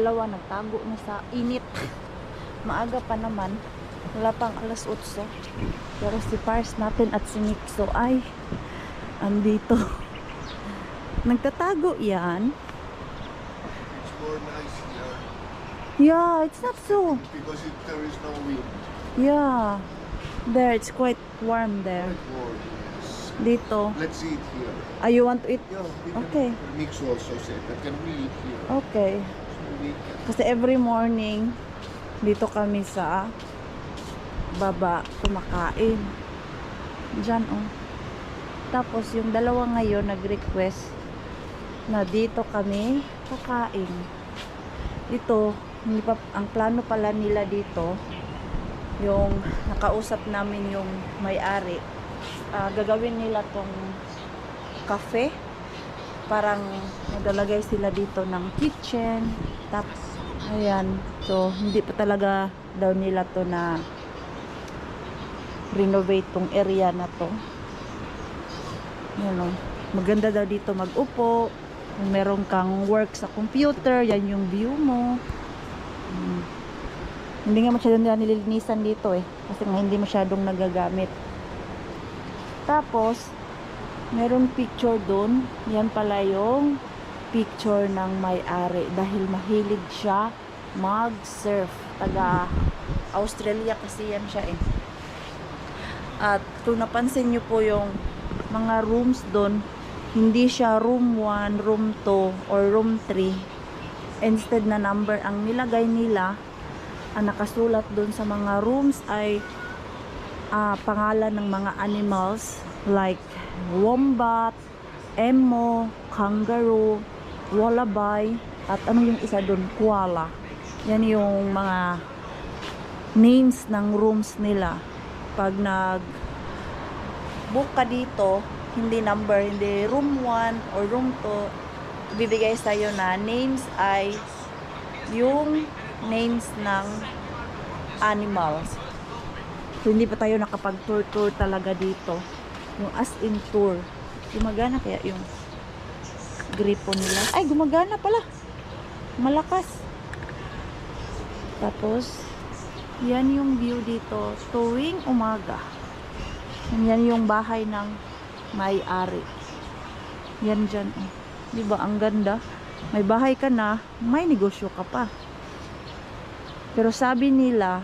dalawa nagtago na sa init. Maaga pa naman. Wala pang alas 8. Pero si Pars natin at si Nixo ay andito. Nagtatago yan. It's more nice here. Yeah, it's not so. Because there is no wind. Yeah. There, it's quite warm there. Quite warm, yes. Dito. Let's eat here. You want to eat? Yeah, we Okay. can, Mix also said that can we eat here? Okay. So we can. Kasi every morning, dito kami sa baba kumakain. Diyan, oh. Tapos, yung dalawa ngayon nag-request na dito kami kakain. Dito, hindi pa, ang plano pala nila dito, yung nakausap namin yung may-ari, gagawin nila tong cafe. Parang nagalagay sila dito ng kitchen. Tapos, ayan. So, hindi pa talaga daw nila to na renovate tong area na to. Yan o. Maganda daw dito mag-upo. Kung meron kang work sa computer, yan yung view mo. Hindi nga masyadong nililinisan dito eh. Kasi nga hindi masyadong nagagamit. Tapos, meron picture dun. Yan pala yung picture ng may-ari. Dahil mahilig siya mag-surf. Taga Australia kasi yan siya eh. At kung napansin nyo po yung mga rooms dun, hindi siya room 1, room 2, or room 3. Instead na number ang nilagay nila, ang nakasulat dun sa mga rooms ay pangalan ng mga animals like wombat, emo, kangaroo, wallaby, at ano yung isa dun? Koala. Yan yung mga names ng rooms nila. Pag nag-book ka dito, hindi number, hindi room 1 or room 2, bibigay sa'yo na names ay yung names ng animals. So, hindi pa tayo nakapag-tour talaga dito. Yung as in tour. Gumagana kaya yung gripo nila. Ay, gumagana pala. Malakas. Tapos, yan yung view dito tuwing umaga. Yan yung bahay ng may-ari. Yan dyan. Oh. Diba? Ang ganda. May bahay ka na, may negosyo ka pa. Pero sabi nila,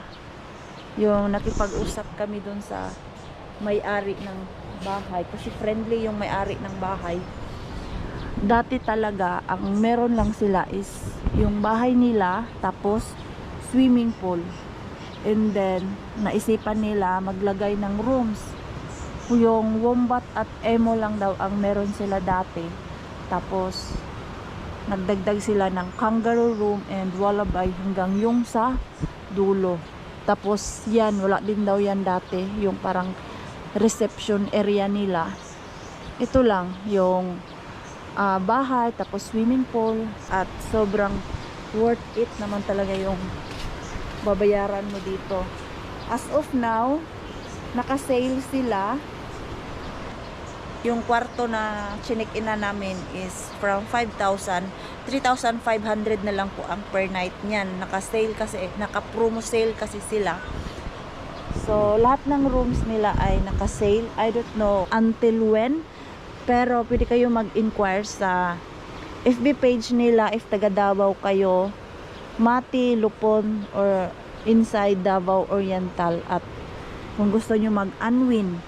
yung nakipag-usap kami dun sa may-ari ng bahay, kasi friendly yung may-ari ng bahay. Dati talaga, ang meron lang sila is yung bahay nila, tapos swimming pool. And then, naisipan nila maglagay ng rooms. Yung wombat at emo lang daw ang meron sila dati. Tapos, nagdagdag sila ng kangaroo room and wallaby hanggang yung sa dulo. Tapos yan, wala din daw yan dati, yung parang reception area nila. Ito lang yung bahay, tapos swimming pool, at sobrang worth it naman talaga yung babayaran mo dito. As of now, naka-sale sila. Yung kwarto na chinik-in na namin is from 5,000, 3,500 na lang po ang per night niyan. Naka-sale kasi, naka-promo sale kasi sila. So, lahat ng rooms nila ay naka-sale. I don't know until when, pero pwede kayo mag-inquire sa FB page nila if taga Davao kayo, Mati, Lupon, or inside Davao Oriental. At kung gusto nyo mag-unwind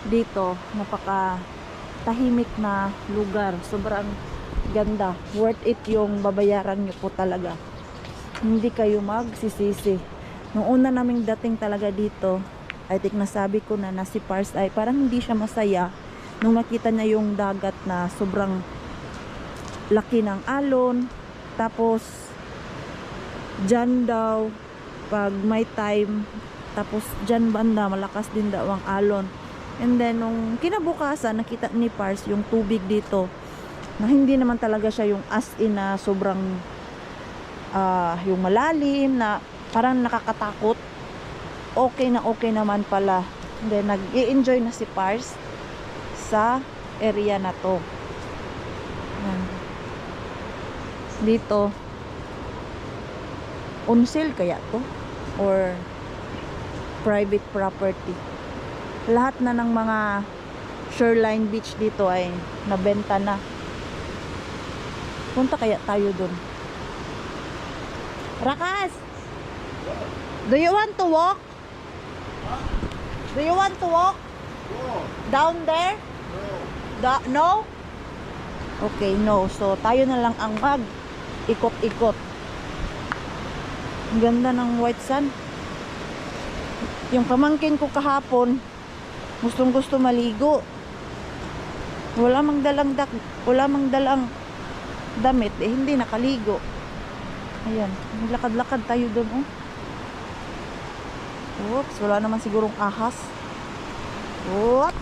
dito, napaka tahimik na lugar, sobrang ganda, worth it yung babayaran nyo po talaga, hindi kayo magsisisi. Nung una naming dating talaga dito, I think nasabi ko na si Pars ay parang hindi siya masaya nung nakita niya yung dagat na sobrang laki ng alon. Tapos dyan daw pag may time, tapos dyan banda malakas din daw ang alon. And then nung kinabukasan, nakita ni Pars yung tubig dito na hindi naman talaga siya yung as in na sobrang yung malalim na parang nakakatakot. Okay na okay naman pala. And then nag-i-enjoy na si Pars sa area na to. Yan. Dito On sale kaya to? Or private property? Lahat na ng mga shoreline beach dito ay nabenta na. Punta kaya tayo dun. Rakas! Do you want to walk? Do you want to walk? Down there? No? Okay, no. So, tayo na lang ang mag ikot-ikot. Ang ganda ng white sand. Yung pamangkin ko kahapon, gustong gusto maligo. Wala mang dalang damit, eh hindi nakaligo. Ayan, lakad-lakad tayo doon, oh. Oops, wala naman sigurong ahas. Oop.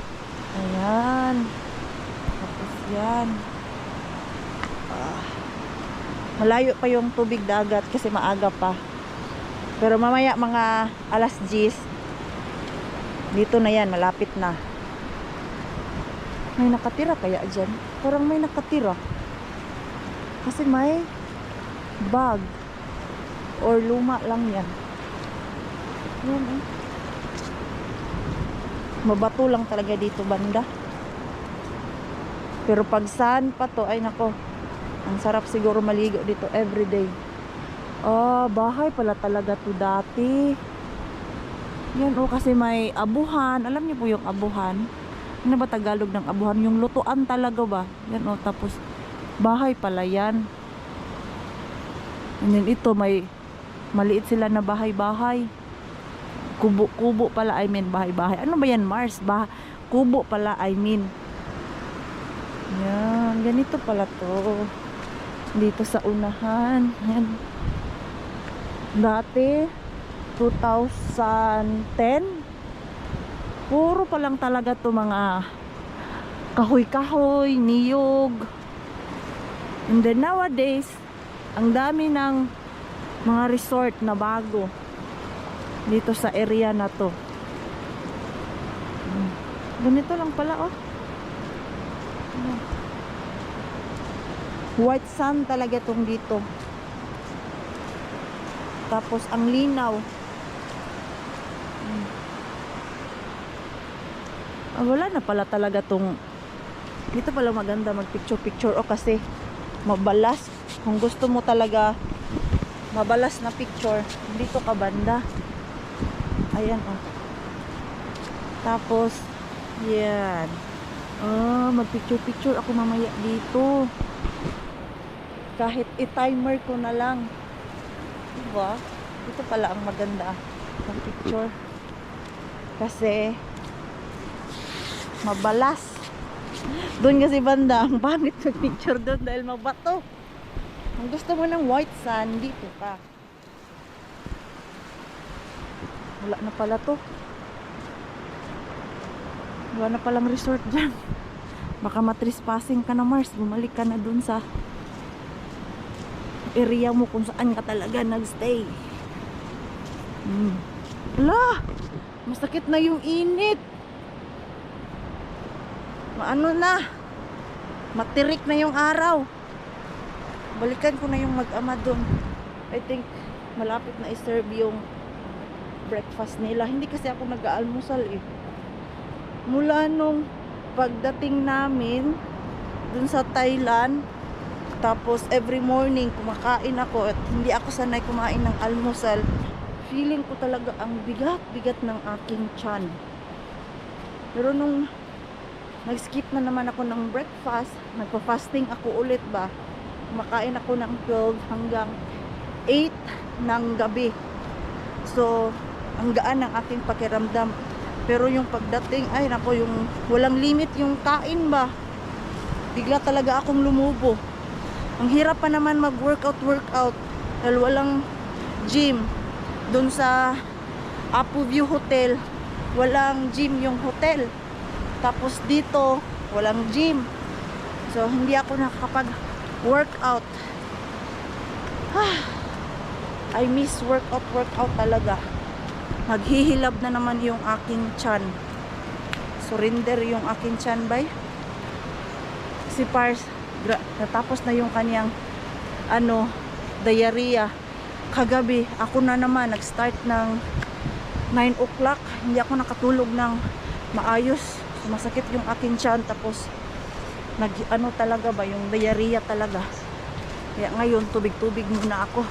Ayan. Tapos yan. Malayo pa yung tubig dagat kasi maaga pa. Pero mamaya mga alas 10, dito na yan, malapit na. May nakatira kaya dyan? Parang may nakatira. Kasi may bag. Or luma lang yan. Yan, eh. Mabato lang talaga dito banda. Pero pag saan pa to, ay nako, ang sarap siguro maligo dito everyday. Bahay pala talaga to dati. Yan, kasi may abuhan. Alam niyo po yung abuhan? Ano ba Tagalog ng abuhan? Yung lutuan talaga ba? Yan, tapos bahay pala yan. And then ito, may maliit sila na bahay-bahay. Kubo pala, I mean bahay-bahay. Ano ba yan, Mars? Kubo pala, I mean. Yan, ganito pala to. Dito sa unahan. Yan. Dati 2010, puro pa lang talaga to mga kahoy-kahoy, niyog. And then nowadays, ang dami ng mga resort na bago dito sa area na to. Ganito lang pala, oh. White sand talaga tong dito. Tapos ang linaw. Wala na pala talaga tong dito pala maganda mag picture kasi mabalas. Kung gusto mo talaga mabalas na picture, dito ka banda. Ayan, oh. Tapos yan. Mag picture ako mamaya dito. Kahit i-timer ko na lang. Diba? Ito pala ang maganda ng picture. Kasi mabalas. Doon kasi banda, ang pangit ng picture doon dahil mabato. Kung gusto mo ng white sand, dito ka. Wala na pala to. Wala na palang resort dyan. Baka matrespassing ka na, Mars. Bumalik ka na dun sa area mo kung saan ka talaga nagstay. Ala, masakit na yung init. Maano na, matirik na yung araw. Balikan ko na yung mag-ama dun. I think malapit na i-serve yung breakfast nila. Hindi kasi ako nag-aalmusal, eh. Mula nung pagdating namin dun sa Thailand, tapos every morning kumakain ako at hindi ako sanay kumain ng almusal, feeling ko talaga ang bigat ng aking tiyan. Pero nung nag-skip na naman ako ng breakfast, nagpa-fasting ako ulit ba, kumakain ako ng 12 hanggang 8 ng gabi. So ang gaan ng aking pakiramdam. Pero yung pagdating, ay nako, yung walang limit yung kain ba, bigla talaga akong lumubo. Ang hirap pa naman mag-workout dahil walang gym. Doon sa Apu View Hotel, walang gym yung hotel. Tapos dito, walang gym. So hindi ako nakakapag-workout. I miss workout talaga. Maghihilab na naman yung aking tiyan. Surrender yung aking tiyan, bay. Si Pars, natapos na yung kanyang diarrhea. kagabi, ako na naman nag-start ng 9 o'clock. Hindi ako nakatulog ng maayos. Sumasakit yung aking tiyan. Tapos, ano talaga ba, yung diarrhea talaga. Kaya ngayon, tubig-tubig muna ako.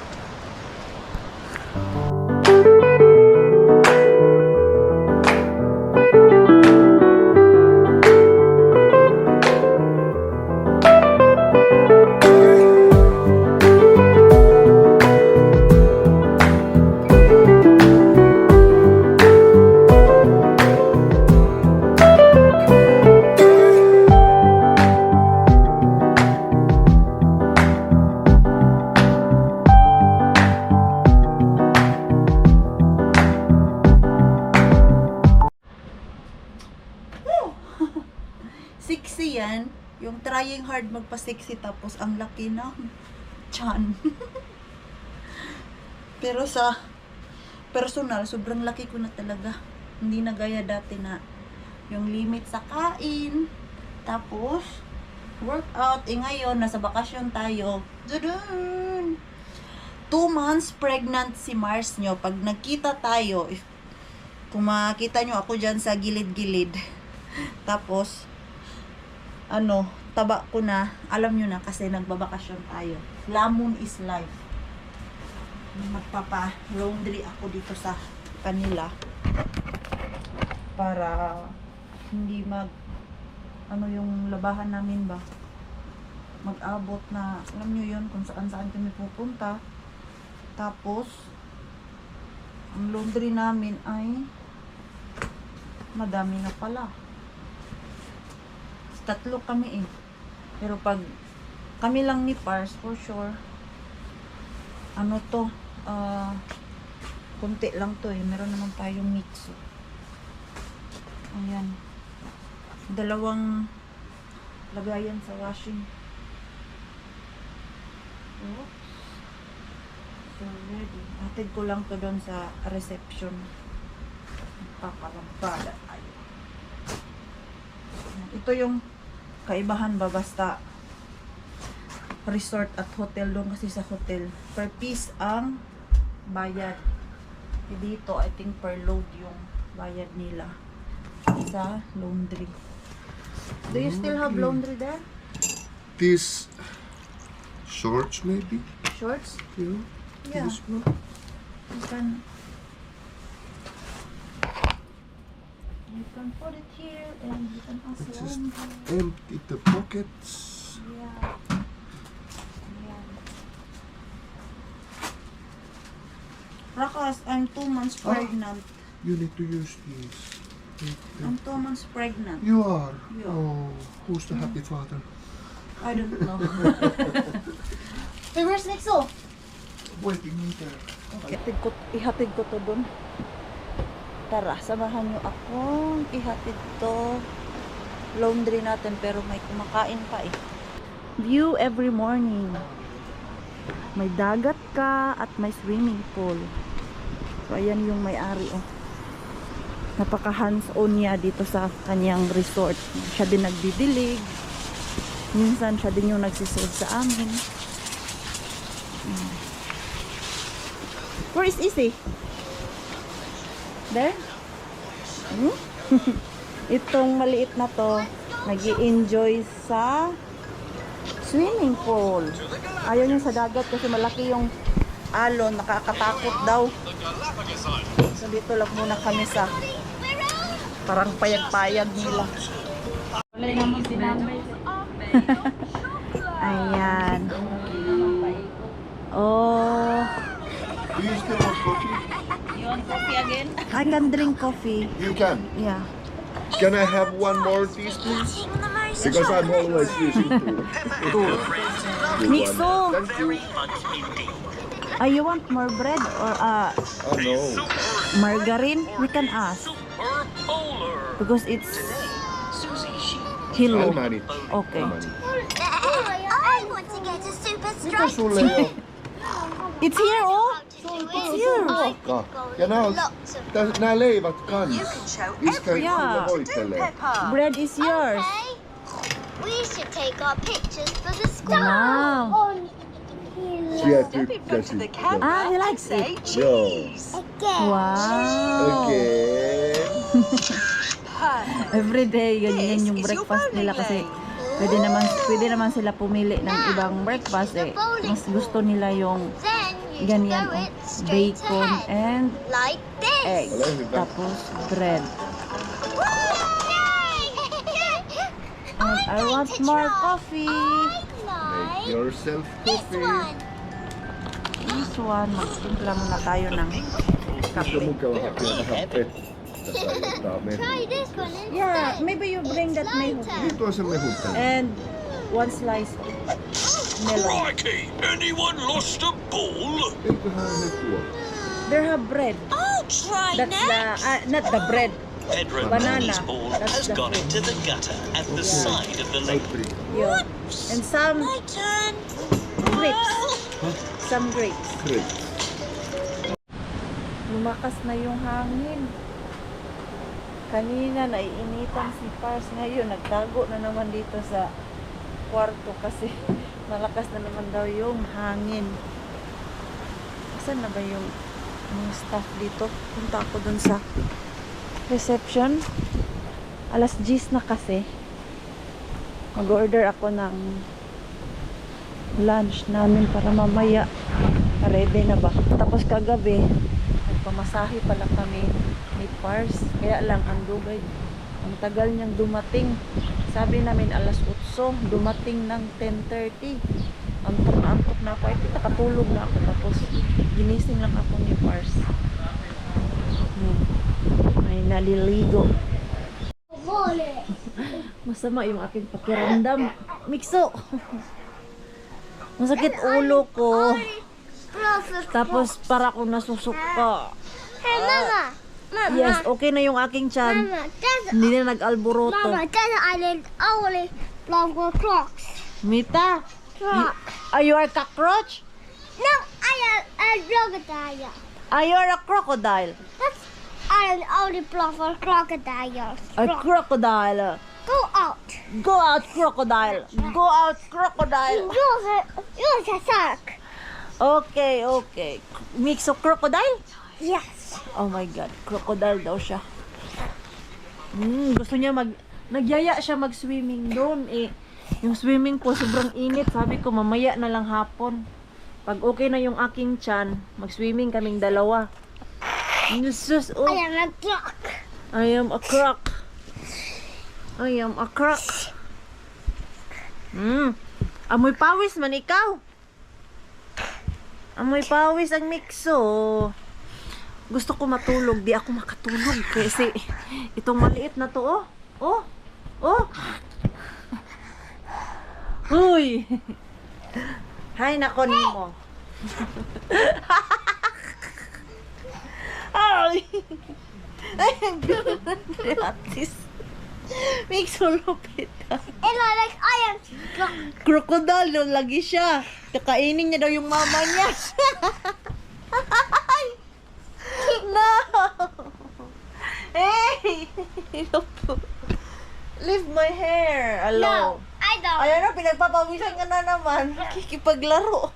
Sexy yan. Yung trying hard magpa-sexy tapos ang laki ng tiyan. Pero sa personal, sobrang laki ko na talaga. Hindi na gaya dati na yung limit sa kain. Tapos, workout. Ngayon, nasa bakasyon tayo. Dudun! 2 months pregnant si Mars nyo. Pag nagkita tayo, kung makita nyo ako dyan sa gilid-gilid. Tapos, taba ko na, alam nyo na kasi nagbabakasyon tayo. Lamon is life. Magpapa-laundry ako dito sa kanila para hindi yung labahan namin ba mag-abot na, alam nyo yun kung saan kami pupunta. Tapos ang laundry namin ay madami na pala. 3 kami pero pag kami lang ni Pars, for sure kunti lang to meron naman tayong mix. Ayan, 2 lagayan sa washing. Oops. So ready, hatid ko lang to doon sa reception. Papalambada tayo. Ito yung kaibahan ba, basta resort at hotel doon, kasi sa hotel per piece ang bayad. Dito I think per load yung bayad nila sa laundry. Do you still have laundry there? These shorts, maybe? Shorts? Yeah. Yeah. This one. You can put it here and you can also Just laundry. empty the pockets. Yeah. Yeah. Rakas, I'm 2 months pregnant. You need to use these. I'm 2 months pregnant. You are? Yeah. Oh, who's the happy father? I don't know. Hey, where's Nixo? Waiting me there. Okay. Ihatid ko to dun. Tara, samahan nyo ako. Ihatid to. Laundry natin, pero may kumakain pa View every morning. May dagat ka at may swimming pool. So, ayan yung may-ari Napaka hands-on niya dito sa kanyang resort. Siya din nagdidilig. Minsan siya din yung nagsiserve sa amin. Where is Isi? There? Itong maliit na to, nag-i-enjoy sa swimming pool. Ayaw niya sa dagat kasi malaki yung alon, nakakatakot daw. So dito lang muna kami sa parang payag-payag nila. Ayan. Oh. Do you still want coffee? You want coffee again? I can drink coffee. You can. Yeah. Can I have one more of these, please? Because I'm always using two. Mixo. Thank you. You want more bread or Oh no. margarine? We can ask. Because it's Hello. I'll manage. Okay. I'll manage. I want to get a super Mitä striped sulle jo? It's here, oh. It's here. Ja nää leivät kans. Iskä Yeah. sulle voittelee. Bread is yours. Okay. We should take our pictures for the school. Wow. Yeah, Step in front of the camera Ah, he and likes say it. cheese. Again. Wow. Okay. Perfect. Every day, ganyan This yung is your breakfast bowling nila kasi lane. pwede naman sila pumili ng ibang breakfast eh. Mas gusto nila yung Then you ganyan, throw oh, it straight bacon ahead. and Like this. egg. Wala, hindi ba? Tapos bread. And I I'm want going to more try. coffee. I Make like yourself this coffee. one. This one, magtimpla muna tayo ng Gusto kape. mo kahapit. Kasayang dami. Try this one instead. Yeah, maybe you bring that may Dito sa may hutan. and one slice of melon. Crikey! Anyone lost a ball? Ito hanay ko. There have bread. I'll try That's the not the bread. Pedro Banana. Manny's ball That's has the gone fruit. into the gutter at the side of the lake. Yeah. And some My turn. grapes. Some grapes. Great. Lumakas na yung hangin. Kanina naiinitan si Pars, ngayon nagtago na naman dito sa kwarto kasi malakas na naman daw yung hangin. Saan na ba yung mga staff dito? Punta ako dun sa reception. Alas 10 na kasi. Mag-order ako ng lunch namin para mamaya ready na ba. Tapos kagabi nagpamasahe pala kami ni Pars, kaya lang ang dugay, ang tagal niyang dumating. Sabi namin alas 8, dumating ng 10:30. Antok na ako, ay nakatulog na ako, tapos ginising lang ako ni Pars. May naliligo. Masama yung aking pakiramdam. Mikso! Masakit ulo ko. Tapos para akong nasusuka. Hey, Mama. Mama. Yes, okay na yung aking tiyan. Mama, there's Hindi na nag-alboroto. Mama, there's an island only belongs with crocs. Mita, Croc. are you a cockroach? No, I am a crocodile. Are you a crocodile? That's island only belongs for crocodiles. A crocodile. Go out. Go out, crocodile. Go out, crocodile. Use a shark. Okay, okay. Mix of crocodile? Yes. Oh my God, crocodile daw siya. Gusto niya nagyaya siya mag-swimming doon eh. Yung swimming pool sobrang init. Sabi ko mamaya na lang hapon. Pag okay na yung aking tiyan, mag-swimming kaming dalawa. Jesus, oh. I am a croc. I am a croc. I am a croc. Amoy pawis man ikaw. Amoy pawis ang Mikso. Gusto ko matulog, di ako makatulog kasi itong maliit na to, oh. Oh. Oh. Uy. Hay nako nimo. Ay. Ay, gratis. Mikso lupit. And I am croc. Crocodile lagi siya. Kakainin niya daw yung mama niya. No. Hey. Leave my hair alone. I don't. Ayan na, pinagpapawisan ka na naman. Kikipaglaro.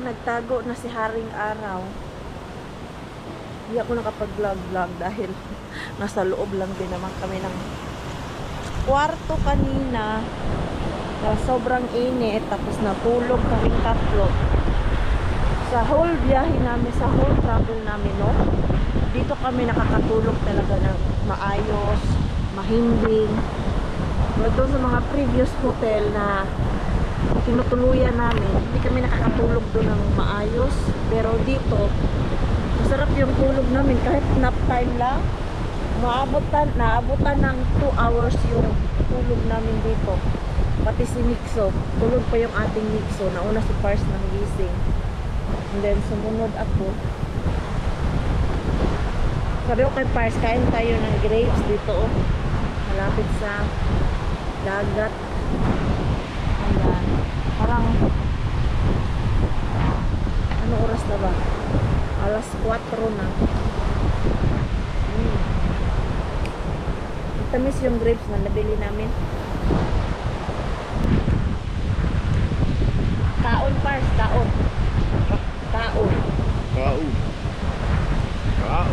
Nagtago na si Haring Araw. Hindi ako nakapag-vlog dahil nasa loob lang din naman kami ng kwarto kanina. Sobrang init, tapos natulog kaming tatlo. Sa whole biyahe namin, sa whole travel namin, no? Dito kami nakakatulog talaga ng maayos, mahimbing. Doon sa mga previous hotel na tinutuluyan namin, hindi kami nakakatulog doon ng maayos. Pero dito, masarap yung tulog namin kahit nap time lang. Naabutan ng 2 hours yung tulog namin dito. Pati si Mikso, tulog pa yung ating Mikso. Nauna si Pars ng gising. And then sumunod ako. Sabi ko kay Pars, kain tayo ng grapes dito, oh. Malapit sa dagat. Ayan. Parang ano oras na ba? Alas 4 na. Tamis yung grapes na nabili namin.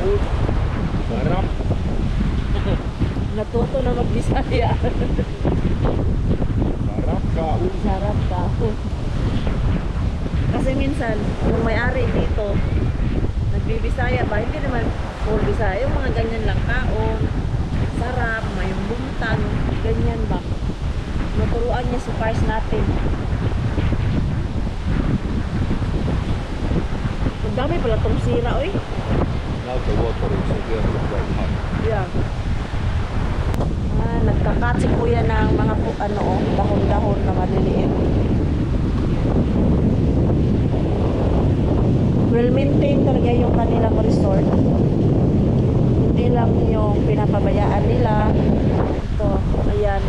kaon. Sarap. Natuto na mag-Bisaya. Sarap kaon. Sarap kahon. Kasi minsan, yung may-ari dito, nagbibisaya ba? Hindi naman full Bisaya. Yung mga ganyan lang kaon. Sarap, may buntag, ganyan ba? Naturuan niya si Pars natin. Ang dami pala tong sira, oy. Now the water is again quite hot. Yeah. Nagkakat si kuya ng mga dahon-dahon na maliliit. Well maintained talaga yung kanilang resort. Hindi lang yung pinapabayaan nila. Ito, ayan.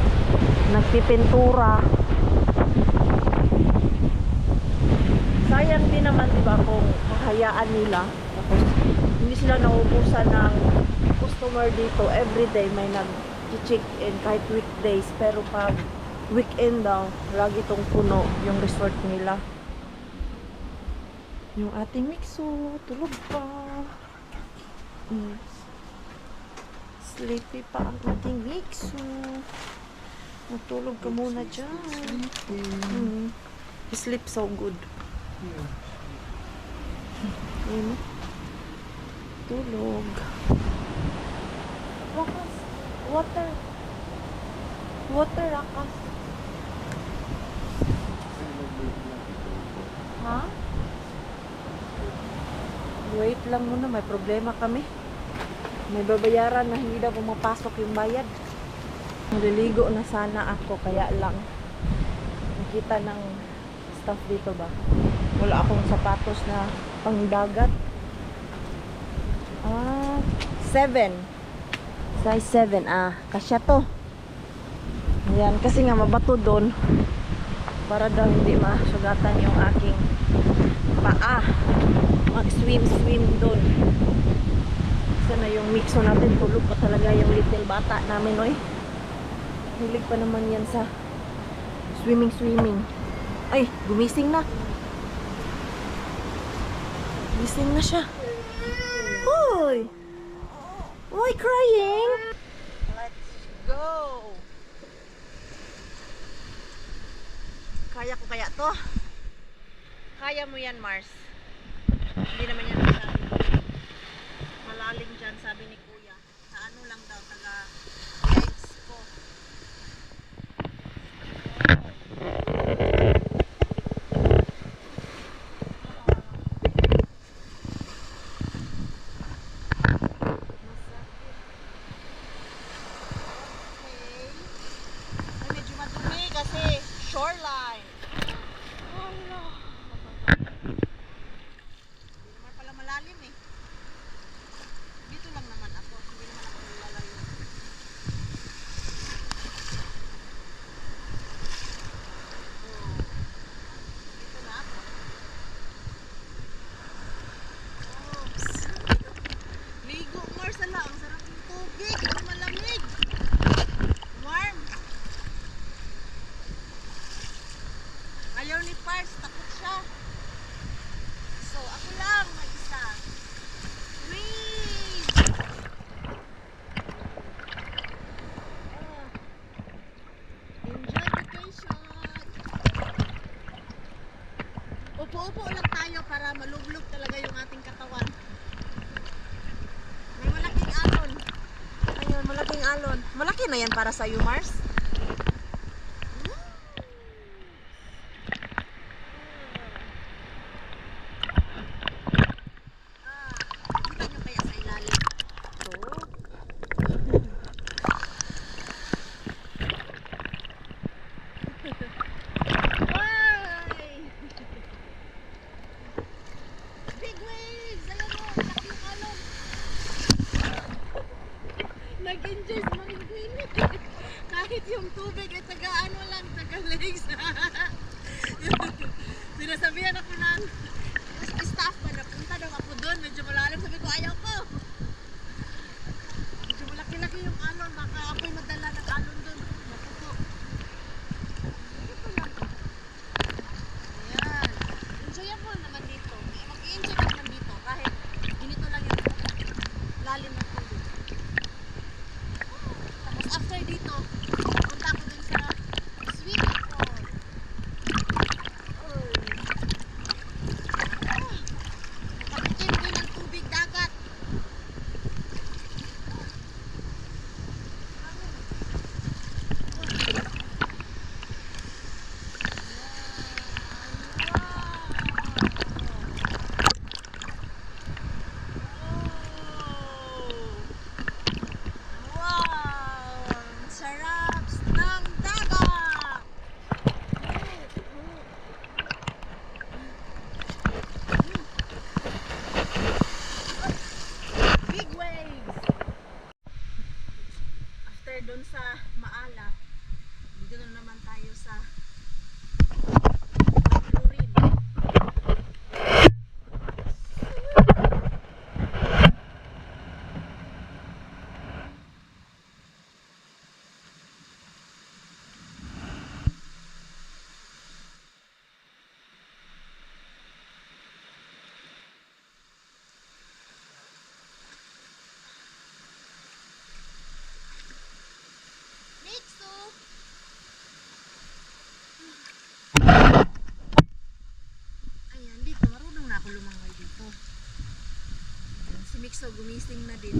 Nagpipintura. Sayang din naman, diba, kung mahayaan nila. Tapos, hindi sila naubusan ng customer dito. Everyday may nag-check-in kahit weekdays. Pero pag weekend daw, lagi itong puno yung resort nila. Yung ating mixo, tulog pa. Sleepy pa ang ating mixo. Matulog ka muna dyan. He sleeps so good. Ayun. Tulog. Rakas. Water. Water, Rakas. Ha? Wait lang muna. May problema kami. May babayaran na hindi daw pumapasok yung bayad. Naliligo na sana ako. Kaya lang nakita ng staff dito ba? Wala akong sapatos na pangdagat. 7. Size 7. Kasya to. Ayan, kasi nga mabato doon. Para daw hindi masugatan yung aking paa. Mag-swim doon. Sana yung mixo natin. Tulog pa talaga yung little bata namin, oy. Hilig pa naman yan sa swimming. Ay, gumising na. Gising na siya. Hoy! Why crying? Let's go! Kaya ko kaya to? Kaya mo yan, Mars. Hindi naman yan malalim dyan, sabi ni Kuya. Sa ano lang daw, taga legs ko. Shoreline. Wala. Hindi naman pala malalim eh. Dito lang naman ako. Hindi naman ako lalayo. Dito na ako. Oops. Ligo, Mars. Ala, ang sarap ng tubig. Ang malamig. Warm. Ayaw ni Pars, takot siya. So, ako lang, mag-isa. Whee! Enjoy vacation! Upo-upo lang tayo para malublog talaga yung ating katawan. May malaking alon. Ayun, malaking alon. Malaki na yan para sa'yo, Mars. Nag-enjoy sa mga queen. Kahit yung tubig ay taga-ano lang, taga-legs. Sinasabihan ako ng staff pa, napunta daw ako doon. Medyo malalim. Sabi ko, ayaw ko. Medyo malaki-laki yung alon. Baka ako'y madala ng alon doon. Naputo. Dito lang. Ayan. Enjoyable naman dito. Mag-i-enjoy ka naman dito. Kahit ganito lang yung sa Maala. Dito na naman tayo sa Lurid. Ayan, dito. Marunong na ako lumangoy dito. Ayan, si Mixo gumising na din.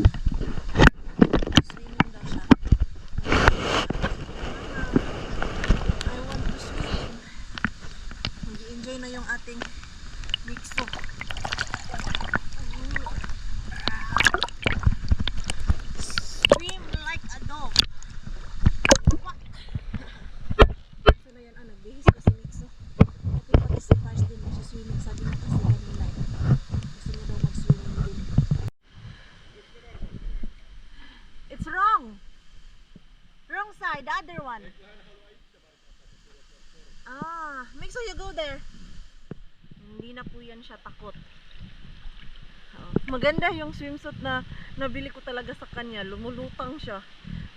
Swimming daw siya. I want to swim. Mag-enjoy na yung ating Mixo. Swim like a dog. Quack. So na yan, nagbihis kasi Mixo. Pati pati si Pars din magsiswimming. Sabi niya kasi kanila gusto niya daw mag-swimming din. It's wrong. Wrong side, the other one. Mixo, you go there. Hindi na po yan siya takot. Maganda yung swimsuit na nabili ko talaga sa kanya. Lumulutang siya.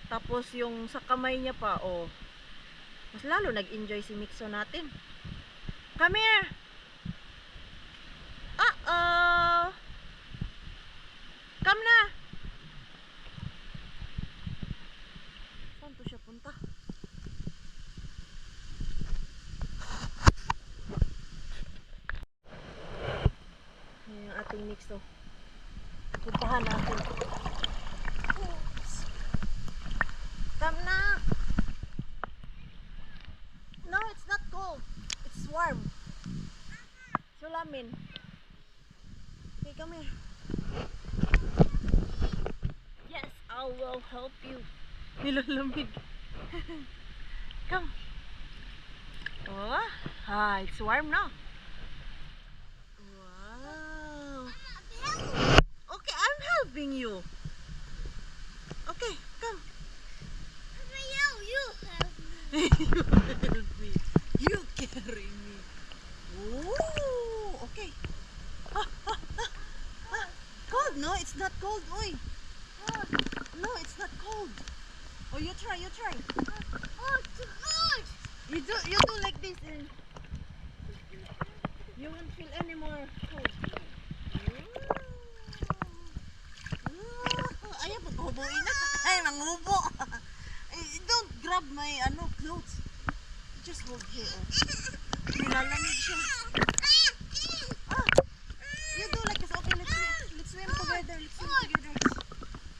Tapos yung sa kamay niya pa, mas lalo nag-enjoy si Mixo natin. Come here! Uh-oh! Come na! Saan to siya punta? Ayan yung ating Mixo. Puntahan natin. Come na! No, it's not cold. It's warm. Sulamin. Okay, come here. Yes, I will help you. Nilalamig. Come. It's warm now. Wow. Okay, I'm helping you. Okay, come. You help me. You help me. You carry me. Ooh, okay. Cold? No, it's not cold. Oi. No, it's not cold. Oh, you try. Oh, too much. You do like this and you won't feel any more cold. Ayaw, paghubuin na. Ay, manghubo. Don't grab my clothes. Just hold here. Nilalamig siya. You do like this. Okay, let's swim together.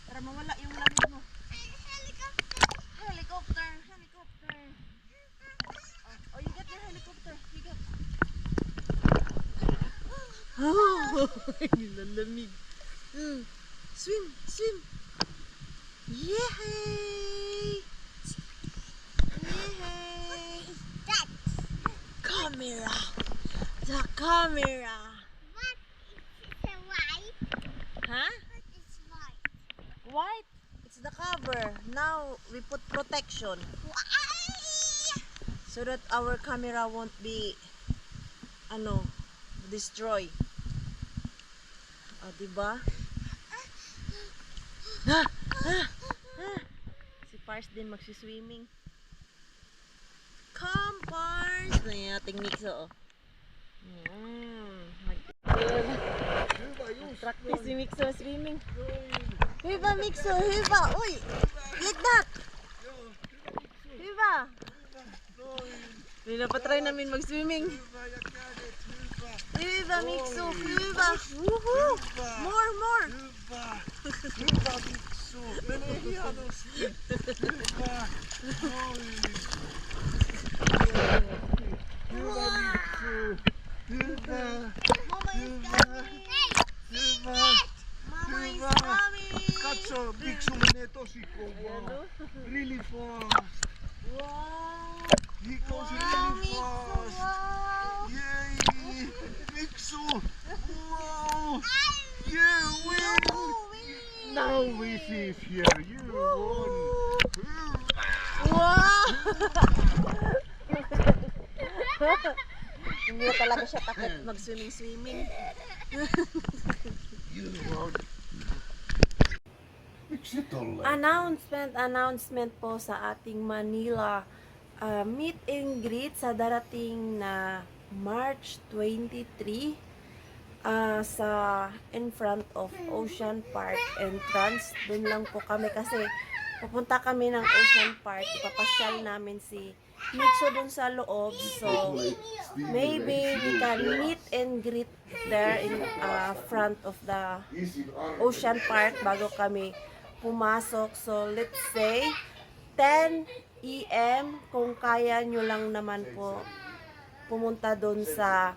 Para mawala yung lamig mo. Helicopter. Oh, you get your helicopter. You get. Nilalamig. Swim. Yay! Camera. The camera. What is white? Huh? What is white? White? It's the cover. Now we put protection so that our camera won't be destroy. Diba? Si Pars din magsiswimming. Come, Pars! Ito yung ating Mixo. Practice si Mixo swimming. Hiba, Mixo! Hiba! Uy! Like that! Hiba! Pinapatry namin mag-swimming. Hiba, Mixo! Hiba! Woohoo! More! Mama is coming! Mama is coming! Katso, Mixo menee tosi kovaa. Really fast. Wow! He goes Wow, really Mixo! fast. Wow! Yay! Mixo! Wow! You win! Now we see if here you won. Hindi talaga siya takot mag-swimming. Announcement po sa ating Manila meet and greet sa darating na March 23 sa in front of Ocean Park entrance. Doon lang po kami kasi pupunta kami ng Ocean Park. Ipapasyal namin si Mixo doon sa loob. So maybe we can meet and greet there in front of the Ocean Park bago kami pumasok. So let's say 10 AM kung kaya nyo lang naman po pumunta doon sa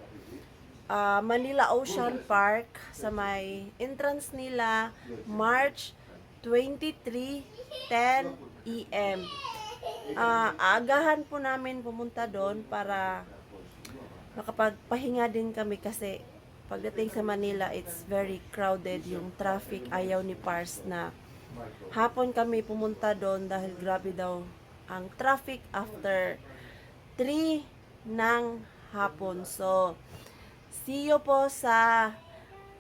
Manila Ocean Park sa may entrance nila March 23, 10 AM. Aagahan po namin pumunta doon para makapagpahinga din kami kasi pagdating sa Manila it's very crowded yung traffic. Ayaw ni Pars na hapon kami pumunta doon dahil grabe daw ang traffic after 3 ng hapon. So see you po sa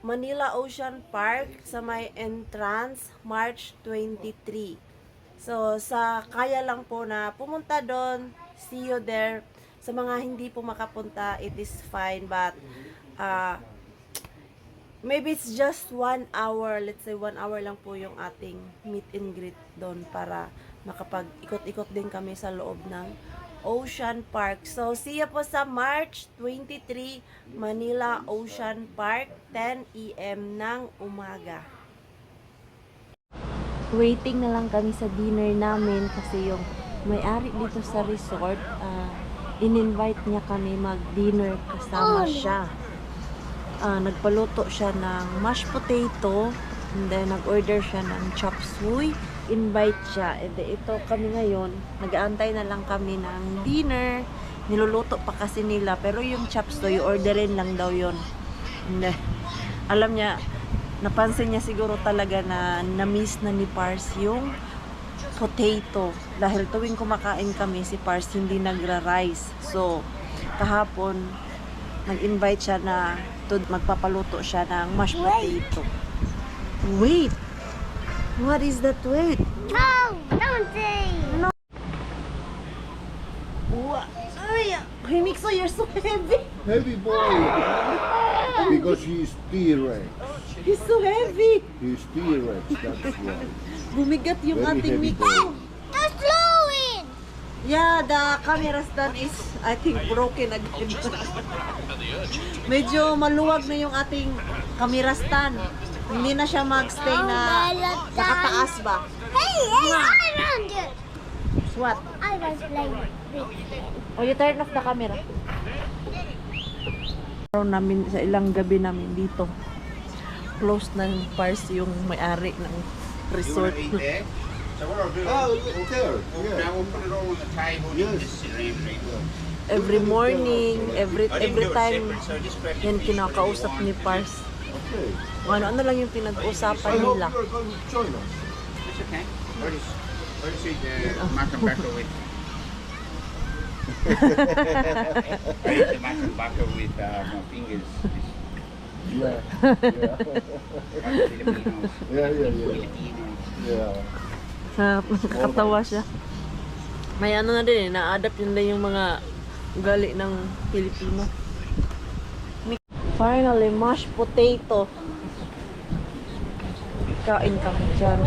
Manila Ocean Park sa may entrance March 23. So sa kaya lang po na pumunta doon, see you there. Sa mga hindi po makapunta, it is fine, but maybe it's just 1 hour. Let's say 1 hour lang po yung ating meet and greet doon para makapag-ikot-ikot din kami sa loob ng Ocean Park. So, see you po sa March 23, Manila Ocean Park, 10 AM ng umaga. Waiting na lang kami sa dinner namin kasi yung may-ari dito sa resort, in-invite niya kami mag-dinner kasama siya. Nagpaluto siya ng mashed potato, and then nag-order siya ng chop suey. Invite siya. And then, ito kami ngayon, nag-aantay na lang kami ng dinner. Niluluto pa kasi nila, pero yung chop suey, orderin lang daw yun. And then, alam niya, napansin niya siguro talaga na na-miss na ni Pars yung potato. Dahil tuwing kumakain kami, si Pars hindi nagra-rice. So, kahapon, nag-invite siya na magpapaluto siya ng mashed potato. Wait! What is that? Wait! No, don't say. What? Hey, Mixo, you're so heavy! Heavy boy. Because he's T-Rex. He's so heavy! He's T-Rex, that's why. Bumigat yung Very ating heavy Mixo. boy. Just slowing. Yeah, the camera stand is, I think, broken again. Medyo maluwag na yung ating camera stand. Hindi na siya magstay na nakataas ba? Hey, I found it. What? I was playing with Oh, you turn off the camera. Araw namin, sa ilang gabi namin dito. Close ng Pars yung may-ari ng resort. Oh, there. Yeah. Now we'll put it all on the table. Yes. Just sit around and eat. Every morning, every time, So just grab yan kinakausap ni Pars. Okay. Ano lang yung I pinag-usapan hope nila. you're going to join us. It's okay. I just eat the mutton butter with. I eat the mutton butter with my fingers. Yeah. Like Filipinos. Yeah, yeah, yeah. Filipinos. Yeah. Nakakatawa siya. May ano na din eh, na-adapt yun din yung mga ugali ng Pilipino. Finally, mashed potato. Kain kami dyan.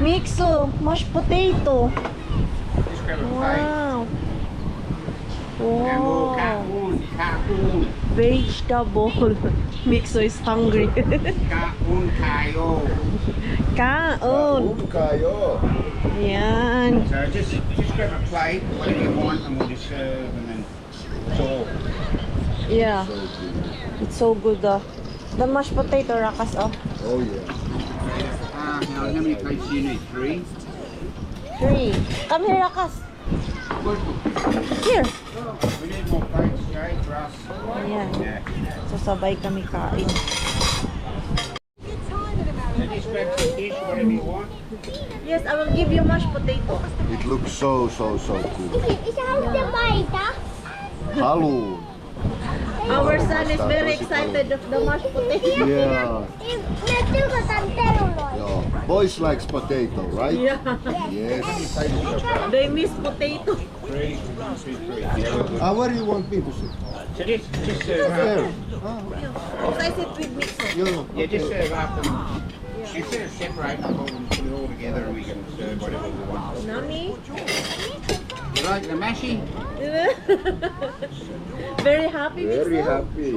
Mixo, mashed potato. Just grab a plate. Wow. Wow. Wow. Kaun. Vegetable. Mixo is hungry. Kaun kayo. Kaon. Kayo. Yan. So just grab a plate, whatever you want, and we'll just serve and then. So, Yeah. so good. It's so good. The mashed potato, Rakas. Oh. Oh, yeah. Now how many plates do you need? 3? 3. Come here, Rakas. Here. We need more plates, Jay, for us. Ayan. Yeah. So, sabay kami kain. just grab some fish, whatever you want. Yes, I will give you mashed potato. It looks so good. Is haluatte maita? Haluun. Our son is very excited of the mashed potato. Yeah. Me tykätään perunoita. Joo. Boys likes potato, right? Yeah, Yes. they miss potato. Three. Where do you want me to sit? So just serve There. up. Because I sit with mixer. Yeah. Yeah, just serve up and instead of separating them all, we put it all together and we can serve whatever we want. Nami? You like the mashy? Very happy Very mixer happy.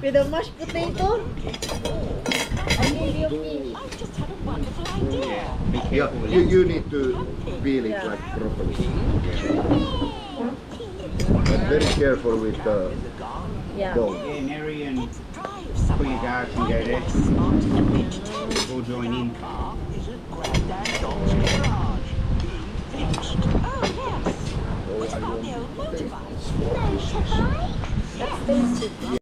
with the mashed potato. Be Yeah, careful. you need to peel it like properly. And very careful with the Yeah. bone. Yeah, Mary and put your guards and go there. We'll join in. No, Shaka.